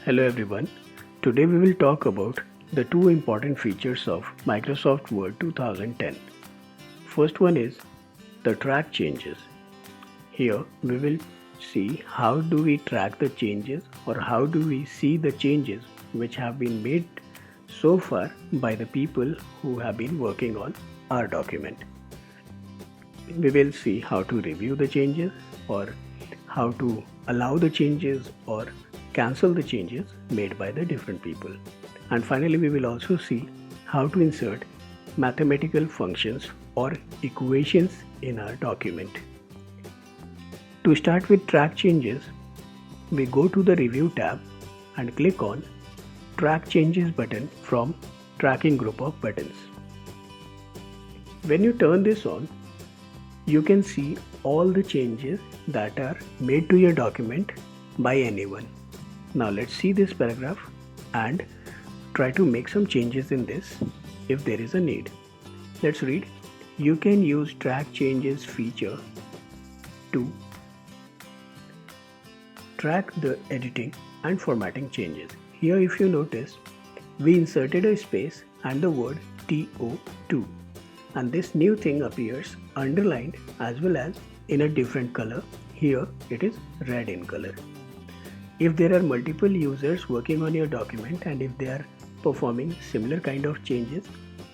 Hello everyone. Today we will talk about the two important features of Microsoft Word 2010. First one is the track changes. Here we will see how do we track the changes or how do we see the changes which have been made so far by the people who have been working on our document. We will see how to review the changes or how to allow the changes or cancel the changes made by the different people. And finally, we will also see how to insert mathematical functions or equations in our document. To start with track changes, we go to the Review tab and click on Track Changes button from Tracking group of buttons. When you turn this on, you can see all the changes that are made to your document by anyone. Now let's see this paragraph and try to make some changes in this if there is a need. Let's read. You can use track changes feature to track the editing and formatting changes. Here if you notice, we inserted a space and the word TO2, and this new thing appears underlined as well as in a different color. Here it is red in color. If there are multiple users working on your document and if they are performing similar kind of changes,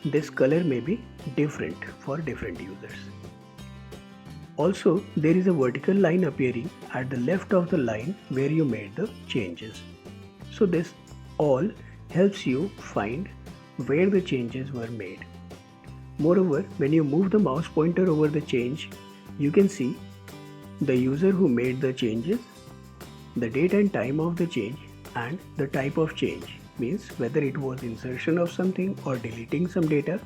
this color may be different for different users. Also, there is a vertical line appearing at the left of the line where you made the changes. So this all helps you find where the changes were made. Moreover, when you move the mouse pointer over the change, you can see the user who made the changes, the date and time of the change, and the type of change, means whether it was insertion of something or deleting some data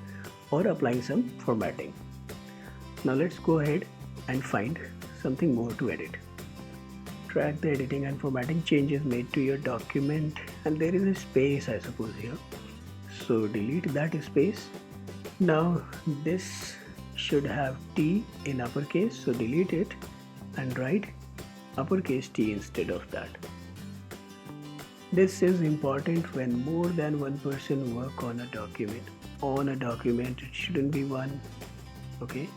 or applying some formatting. Now let's go ahead and find something more to edit. Track the editing and formatting changes made to your document, and there is a space I suppose here. So delete that space. Now this should have T in uppercase, so delete it and write uppercase T instead of that. This is important when more than one person work on a document. On a document, it shouldn't be one, okay?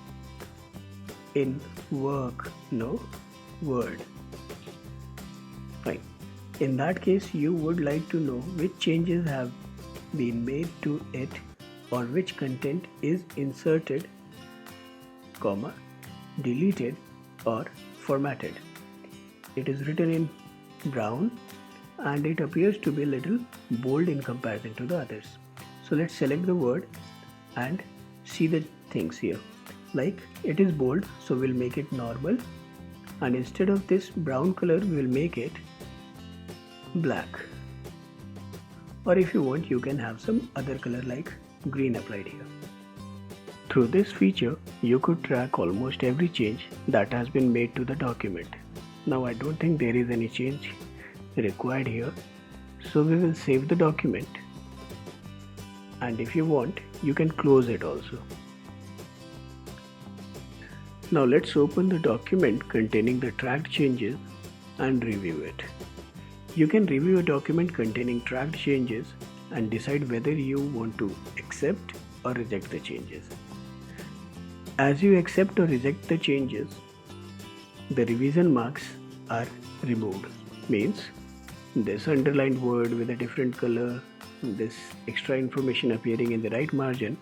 In work, no, Word. Fine. In that case, you would like to know which changes have been made to it or which content is inserted, comma, deleted or formatted. It is written in brown and it appears to be a little bold in comparison to the others. So let's select the word and see the things here. Like it is bold, so we'll make it normal, and instead of this brown color we will make it black, or if you want you can have some other color like green applied here. Through this feature you could track almost every change that has been made to the document. Now I don't think there is any change required here, so we will save the document, and if you want you can close it also. Now let's open the document containing the tracked changes and review it. You can review a document containing tracked changes and decide whether you want to accept or reject the changes. As you accept or reject the changes, the revision marks are removed. Means this underlined word with a different color, this extra information appearing in the right margin,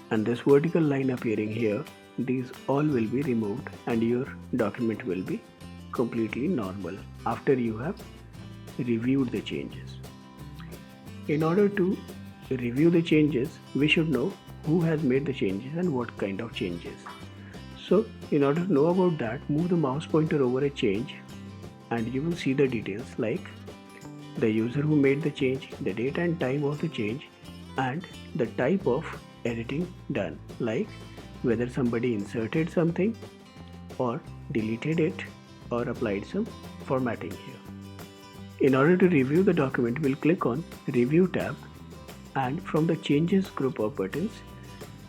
and this vertical line appearing here, these all will be removed and your document will be completely normal after you have reviewed the changes. In order to review the changes, we should know who has made the changes and what kind of changes. So in order to know about that, move the mouse pointer over a change and you will see the details like the user who made the change, the date and time of the change, and the type of editing done, like whether somebody inserted something or deleted it or applied some formatting here. In order to review the document, we'll click on Review tab, and from the Changes group of buttons,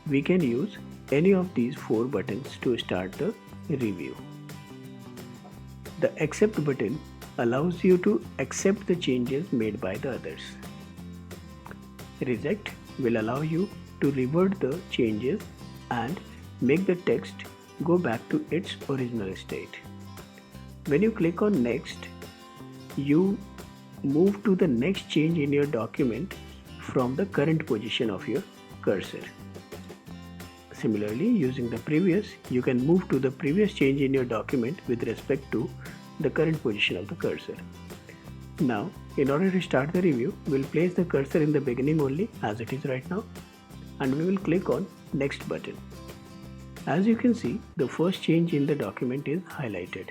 we can use any of these 4 buttons to start the review. The Accept button allows you to accept the changes made by the others. Reject will allow you to revert the changes and make the text go back to its original state. When you click on next, you move to the next change in your document from the current position of your cursor. Similarly, using the previous, you can move to the previous change in your document with respect to the current position of the cursor. Now, in order to start the review, we'll place the cursor in the beginning only as it is right now, and we will click on next button. As you can see, the first change in the document is highlighted.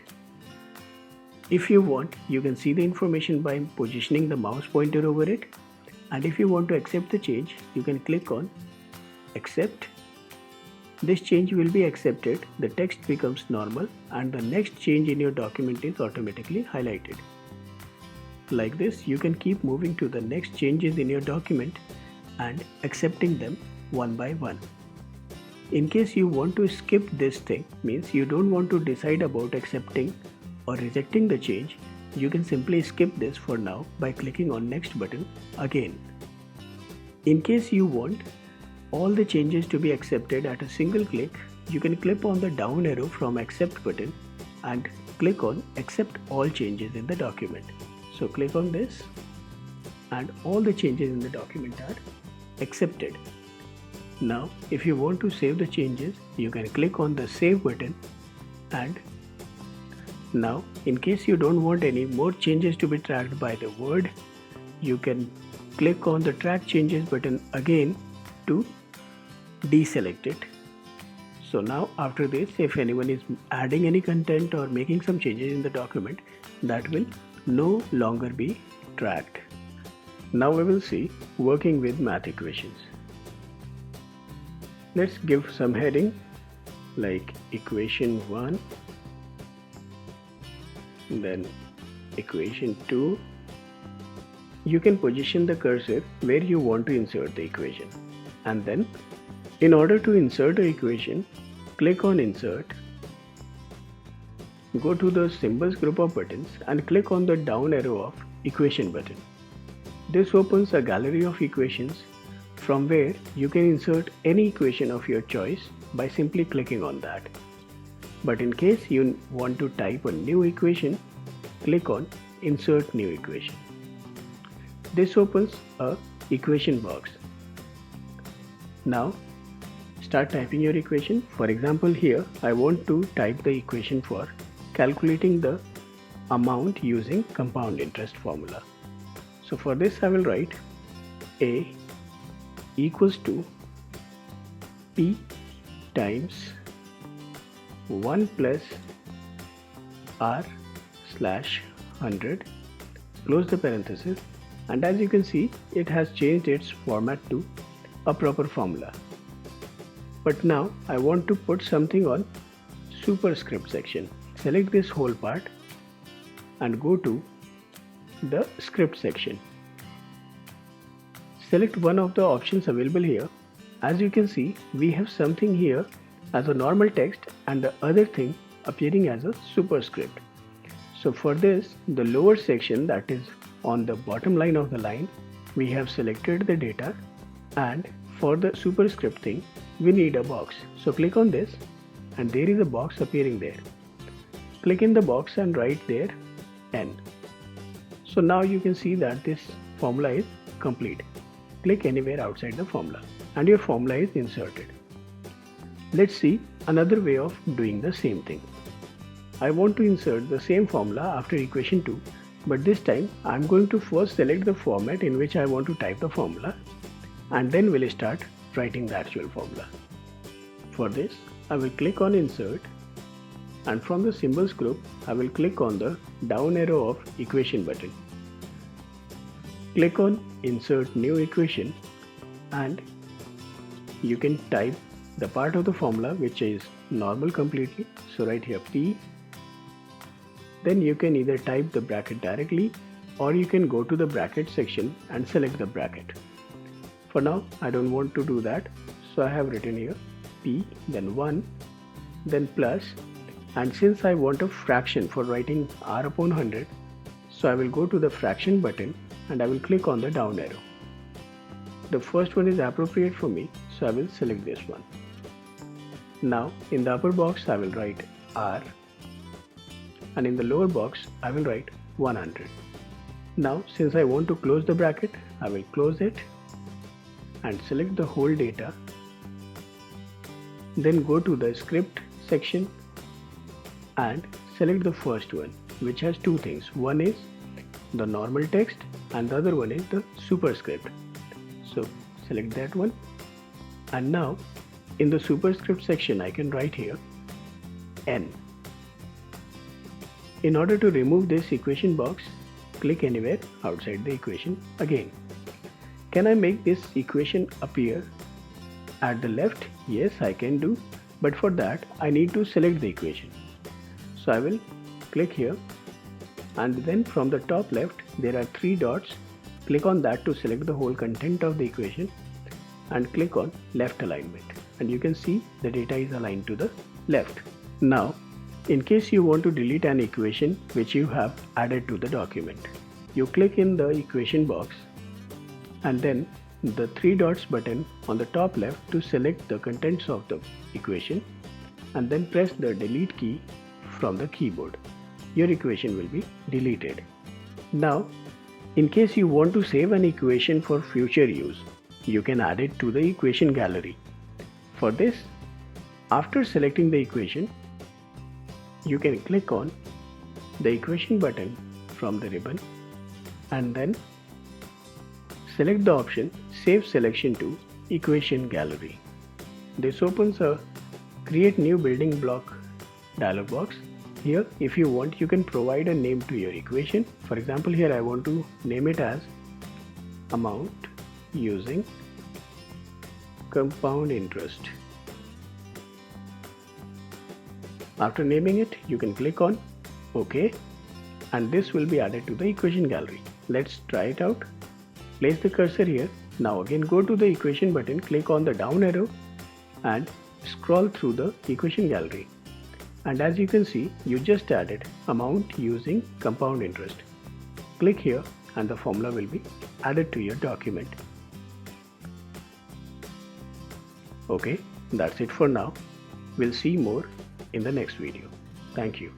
If you want, you can see the information by positioning the mouse pointer over it, and if you want to accept the change, you can click on accept. This change will be accepted, the text becomes normal, and the next change in your document is automatically highlighted. Like this, you can keep moving to the next changes in your document and accepting them one by one. In case you want to skip this thing, means you don't want to decide about accepting or rejecting the change, you can simply skip this for now by clicking on next button again. In case you want all the changes to be accepted at a single click, you can click on the down arrow from accept button and click on accept all changes in the document. So click on this and all the changes in the document are accepted. Now if you want to save the changes, you can click on the save button, and now in case you don't want any more changes to be tracked by the Word, you can click on the track changes button again to deselect it. So now after this, if anyone is adding any content or making some changes in the document, that will no longer be tracked. Now we will see working with math equations. Let's give some heading like equation 1, then equation 2. You can position the cursor where you want to insert the equation, and then in order to insert the equation, click on insert, go to the symbols group of buttons and click on the down arrow of equation button. This opens a gallery of equations from where you can insert any equation of your choice by simply clicking on that. But in case you want to type a new equation, click on insert new equation. This opens a equation box. Now start typing your equation. For example, here I want to type the equation for calculating the amount using compound interest formula. So for this I will write A equals to P times 1 plus R slash 100, close the parenthesis, and as you can see, it has changed its format to a proper formula. But now I want to put something on superscript section. Select this whole part and go to the script section. Select one of the options available here. As you can see, we have something here as a normal text and the other thing appearing as a superscript. So for this, the lower section, that is on the bottom line of the line, we have selected the data, and for the superscript thing, we need a box. So click on this and there is a box appearing there. Click in the box and write there N. So now you can see that this formula is complete. Click anywhere outside the formula and your formula is inserted. Let's see another way of doing the same thing. I want to insert the same formula after equation 2, but this time I am going to first select the format in which I want to type the formula, and then we'll start writing the actual formula. For this, I will click on insert, and from the symbols group, I will click on the down arrow of equation button. Click on insert new equation, and you can type the part of the formula which is normal completely. So right here P. Then you can either type the bracket directly or you can go to the bracket section and select the bracket. For now, I don't want to do that, so I have written here P, then 1, then plus, and since I want a fraction for writing R upon 100, So I will go to the fraction button and I will click on the down arrow. The first one is appropriate for me, so I will select this one. Now in the upper box I will write R, and in the lower box I will write 100. Now since I want to close the bracket, I will close it and select the whole data. Then go to the script section and select the first one, which has two things. One is the normal text and the other one is the superscript. So select that one, and now in the superscript section I can write here N. In order to remove this equation box, click anywhere outside the equation again. Can I make this equation appear at the left? Yes, I can do, but for that I need to select the equation. So I will click here, and then from the top left there are three dots. Click on that to select the whole content of the equation and click on left alignment, and you can see the data is aligned to the left. Now in case you want to delete an equation which you have added to the document, you click in the equation box and then the three dots button on the top left to select the contents of the equation, and then press the delete key from the keyboard. Your equation will be deleted. Now in case you want to save an equation for future use, you can add it to the equation gallery. For this, after selecting the equation, you can click on the equation button from the ribbon and then select the option Save Selection to Equation Gallery. This opens a Create New Building Block dialog box. Here, if you want, you can provide a name to your equation. For example, here I want to name it as amount using compound interest. After naming it, you can click on OK, and this will be added to the equation gallery. Let's try it out. Place the cursor here. Now again go to the equation button, click on the down arrow and scroll through the equation gallery. And as you can see, you just added amount using compound interest. Click here and the formula will be added to your document. Okay, that's it for now. We'll see more in the next video. Thank you.